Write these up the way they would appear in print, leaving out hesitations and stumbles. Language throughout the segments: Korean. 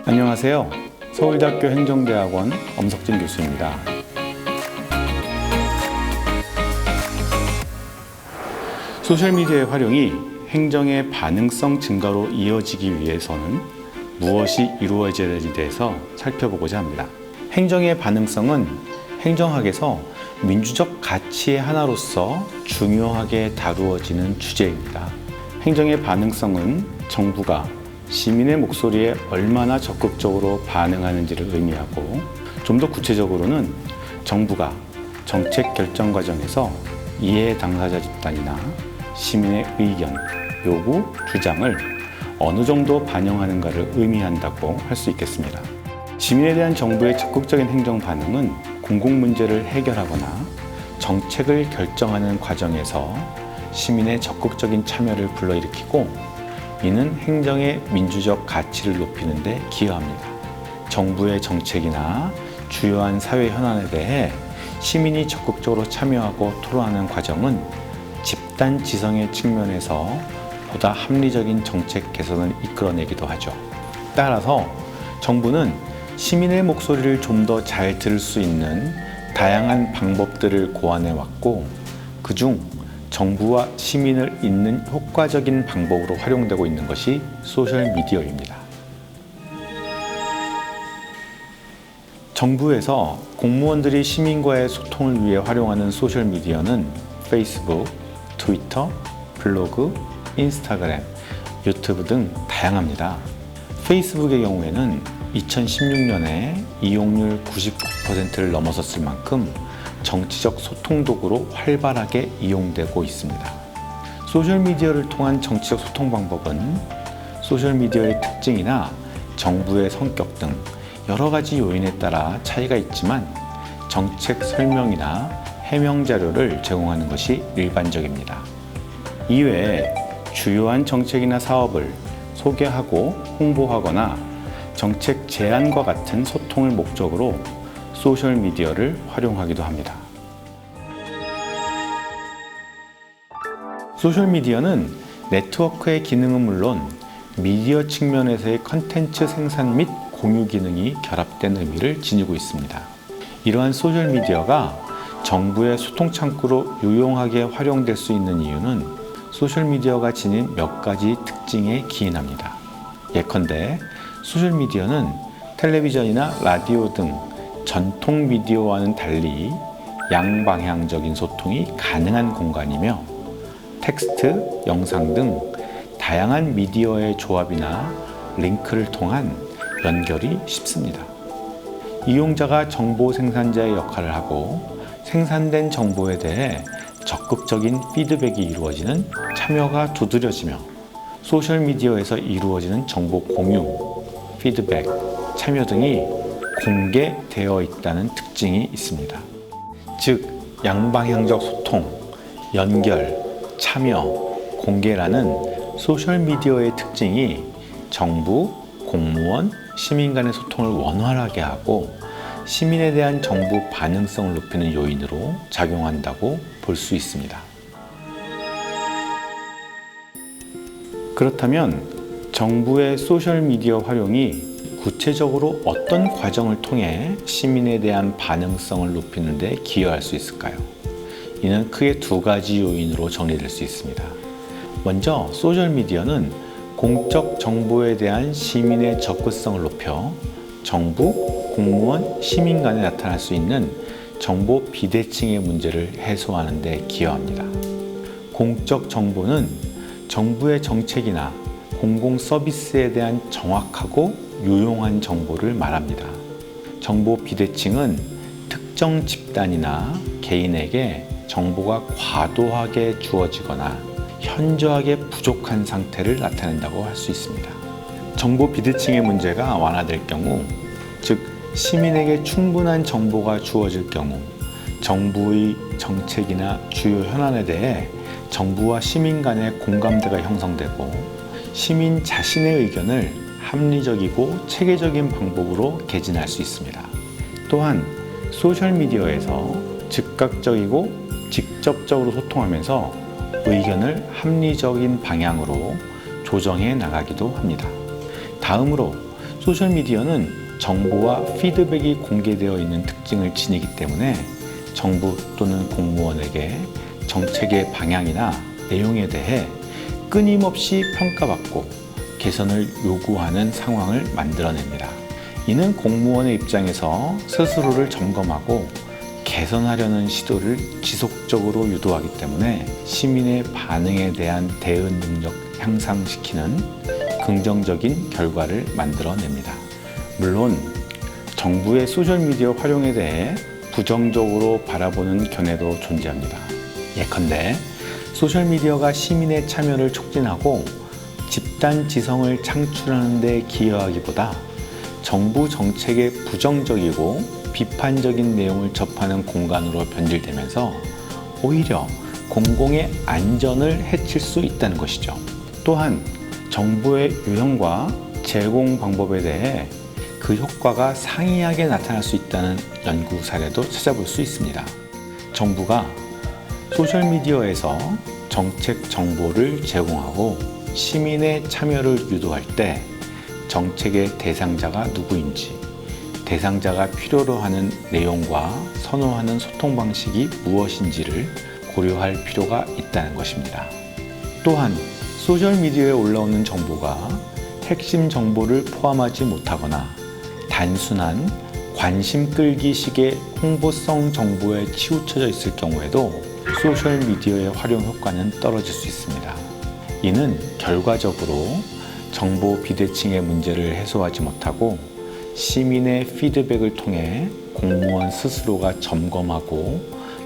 안녕하세요. 서울대학교 행정대학원 엄석진 교수입니다. 소셜미디어의 활용이 행정의 반응성 증가로 이어지기 위해서는 무엇이 이루어져야 되는지에 대해서 살펴보고자 합니다. 행정의 반응성은 행정학에서 민주적 가치의 하나로서 중요하게 다루어지는 주제입니다. 행정의 반응성은 정부가 시민의 목소리에 얼마나 적극적으로 반응하는지를 의미하고, 좀 더 구체적으로는 정부가 정책 결정 과정에서 이해 당사자 집단이나 시민의 의견, 요구, 주장을 어느 정도 반영하는가를 의미한다고 할 수 있겠습니다. 시민에 대한 정부의 적극적인 행정 반응은 공공 문제를 해결하거나 정책을 결정하는 과정에서 시민의 적극적인 참여를 불러일으키고, 이는 행정의 민주적 가치를 높이는 데 기여합니다. 정부의 정책이나 주요한 사회 현안에 대해 시민이 적극적으로 참여하고 토론하는 과정은 집단 지성의 측면에서 보다 합리적인 정책 개선을 이끌어내기도 하죠. 따라서 정부는 시민의 목소리를 좀 더 잘 들을 수 있는 다양한 방법들을 고안해 왔고, 그중 정부와 시민을 잇는 효과적인 방법으로 활용되고 있는 것이 소셜미디어입니다. 정부에서 공무원들이 시민과의 소통을 위해 활용하는 소셜미디어는 페이스북, 트위터, 블로그, 인스타그램, 유튜브 등 다양합니다. 페이스북의 경우에는 2016년에 이용률 99%를 넘어섰을 만큼 정치적 소통 도구로 활발하게 이용되고 있습니다. 소셜미디어를 통한 정치적 소통 방법은 소셜미디어의 특징이나 정부의 성격 등 여러 가지 요인에 따라 차이가 있지만, 정책 설명이나 해명 자료를 제공하는 것이 일반적입니다. 이외에 주요한 정책이나 사업을 소개하고 홍보하거나 정책 제안과 같은 소통을 목적으로 소셜미디어를 활용하기도 합니다. 소셜미디어는 네트워크의 기능은 물론 미디어 측면에서의 컨텐츠 생산 및 공유 기능이 결합된 의미를 지니고 있습니다. 이러한 소셜미디어가 정부의 소통 창구로 유용하게 활용될 수 있는 이유는 소셜미디어가 지닌 몇 가지 특징에 기인합니다. 예컨대 소셜미디어는 텔레비전이나 라디오 등 전통 미디어와는 달리 양방향적인 소통이 가능한 공간이며, 텍스트, 영상 등 다양한 미디어의 조합이나 링크를 통한 연결이 쉽습니다. 이용자가 정보 생산자의 역할을 하고 생산된 정보에 대해 적극적인 피드백이 이루어지는 참여가 두드려지며, 소셜미디어에서 이루어지는 정보 공유, 피드백, 참여 등이 공개되어 있다는 특징이 있습니다. 즉, 양방향적 소통, 연결, 참여, 공개라는 소셜미디어의 특징이 정부, 공무원, 시민 간의 소통을 원활하게 하고 시민에 대한 정부 반응성을 높이는 요인으로 작용한다고 볼 수 있습니다. 그렇다면 정부의 소셜미디어 활용이 구체적으로 어떤 과정을 통해 시민에 대한 반응성을 높이는 데 기여할 수 있을까요? 이는 크게 두 가지 요인으로 정리될 수 있습니다. 먼저, 소셜미디어는 공적 정보에 대한 시민의 접근성을 높여 정부, 공무원, 시민 간에 나타날 수 있는 정보 비대칭의 문제를 해소하는 데 기여합니다. 공적 정보는 정부의 정책이나 공공 서비스에 대한 정확하고 유용한 정보를 말합니다. 정보 비대칭은 특정 집단이나 개인에게 정보가 과도하게 주어지거나 현저하게 부족한 상태를 나타낸다고 할 수 있습니다. 정보 비대칭의 문제가 완화될 경우, 즉 시민에게 충분한 정보가 주어질 경우 정부의 정책이나 주요 현안에 대해 정부와 시민 간의 공감대가 형성되고, 시민 자신의 의견을 합리적이고 체계적인 방법으로 개진할 수 있습니다. 또한 소셜미디어에서 즉각적이고 직접적으로 소통하면서 의견을 합리적인 방향으로 조정해 나가기도 합니다. 다음으로 소셜미디어는 정보와 피드백이 공개되어 있는 특징을 지니기 때문에 정부 또는 공무원에게 정책의 방향이나 내용에 대해 끊임없이 평가받고 개선을 요구하는 상황을 만들어냅니다. 이는 공무원의 입장에서 스스로를 점검하고 개선하려는 시도를 지속적으로 유도하기 때문에 시민의 반응에 대한 대응 능력 향상시키는 긍정적인 결과를 만들어냅니다. 물론 정부의 소셜미디어 활용에 대해 부정적으로 바라보는 견해도 존재합니다. 예컨대 소셜미디어가 시민의 참여를 촉진하고 집단 지성을 창출하는 데 기여하기보다 정부 정책에 부정적이고 비판적인 내용을 접하는 공간으로 변질되면서 오히려 공공의 안전을 해칠 수 있다는 것이죠. 또한 정보의 유형과 제공 방법에 대해 그 효과가 상이하게 나타날 수 있다는 연구 사례도 찾아볼 수 있습니다. 정부가 소셜미디어에서 정책 정보를 제공하고 시민의 참여를 유도할 때 정책의 대상자가 누구인지, 대상자가 필요로 하는 내용과 선호하는 소통 방식이 무엇인지를 고려할 필요가 있다는 것입니다. 또한 소셜미디어에 올라오는 정보가 핵심 정보를 포함하지 못하거나 단순한 관심 끌기식의 홍보성 정보에 치우쳐져 있을 경우에도 소셜미디어의 활용 효과는 떨어질 수 있습니다. 이는 결과적으로 정보 비대칭의 문제를 해소하지 못하고 시민의 피드백을 통해 공무원 스스로가 점검하고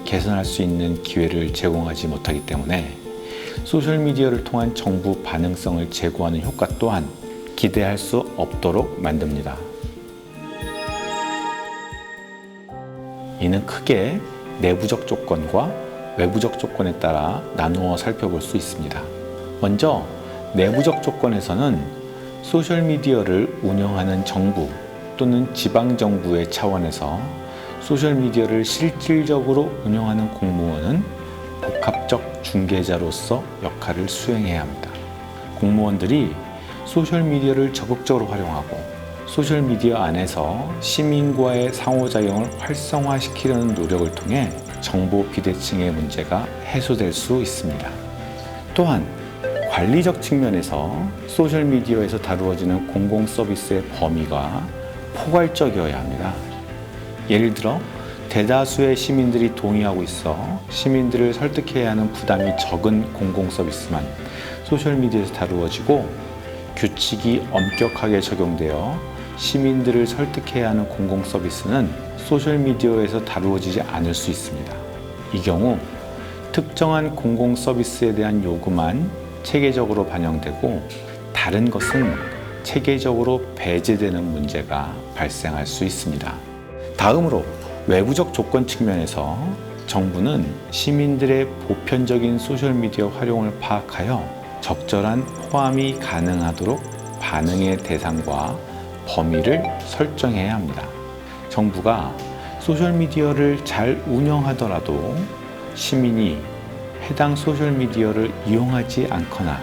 개선할 수 있는 기회를 제공하지 못하기 때문에 소셜미디어를 통한 정부 반응성을 제고하는 효과 또한 기대할 수 없도록 만듭니다. 이는 크게 내부적 조건과 외부적 조건에 따라 나누어 살펴볼 수 있습니다. 먼저 내부적 조건에서는 소셜미디어를 운영하는 정부 또는 지방정부의 차원에서 소셜미디어를 실질적으로 운영하는 공무원은 복합적 중개자로서 역할을 수행해야 합니다. 공무원들이 소셜미디어를 적극적으로 활용하고 소셜미디어 안에서 시민과의 상호작용을 활성화시키려는 노력을 통해 정보 비대칭의 문제가 해소될 수 있습니다. 또한 관리적 측면에서 소셜미디어에서 다루어지는 공공 서비스의 범위가 포괄적이어야 합니다. 예를 들어 대다수의 시민들이 동의하고 있어 시민들을 설득해야 하는 부담이 적은 공공 서비스만 소셜미디어에서 다루어지고 규칙이 엄격하게 적용되어 시민들을 설득해야 하는 공공 서비스는 소셜미디어에서 다루어지지 않을 수 있습니다. 이 경우 특정한 공공 서비스에 대한 요구만 체계적으로 반영되고 다른 것은 체계적으로 배제되는 문제가 발생할 수 있습니다. 다음으로 외부적 조건 측면에서 정부는 시민들의 보편적인 소셜미디어 활용을 파악하여 적절한 포함이 가능하도록 반응의 대상과 범위를 설정해야 합니다. 정부가 소셜미디어를 잘 운영하더라도 시민이 해당 소셜미디어를 이용하지 않거나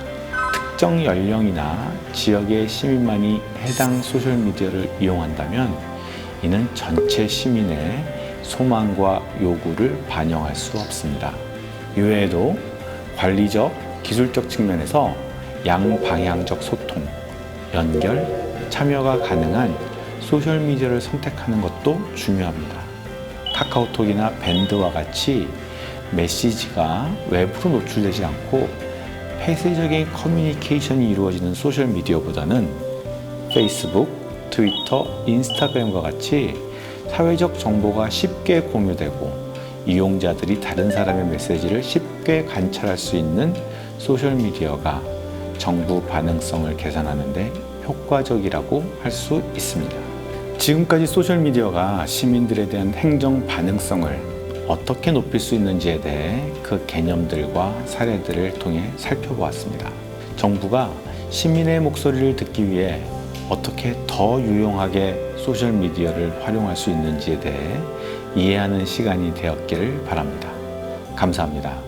특정 연령이나 지역의 시민만이 해당 소셜미디어를 이용한다면 이는 전체 시민의 소망과 요구를 반영할 수 없습니다. 이외에도 관리적, 기술적 측면에서 양방향적 소통, 연결, 참여가 가능한 소셜미디어를 선택하는 것도 중요합니다. 카카오톡이나 밴드와 같이 메시지가 외부로 노출되지 않고 폐쇄적인 커뮤니케이션이 이루어지는 소셜미디어보다는 페이스북, 트위터, 인스타그램과 같이 사회적 정보가 쉽게 공유되고 이용자들이 다른 사람의 메시지를 쉽게 관찰할 수 있는 소셜미디어가 정부 반응성을 개선하는 데 효과적이라고 할 수 있습니다. 지금까지 소셜미디어가 시민들에 대한 행정 반응성을 어떻게 높일 수 있는지에 대해 그 개념들과 사례들을 통해 살펴보았습니다. 정부가 시민의 목소리를 듣기 위해 어떻게 더 유용하게 소셜미디어를 활용할 수 있는지에 대해 이해하는 시간이 되었기를 바랍니다. 감사합니다.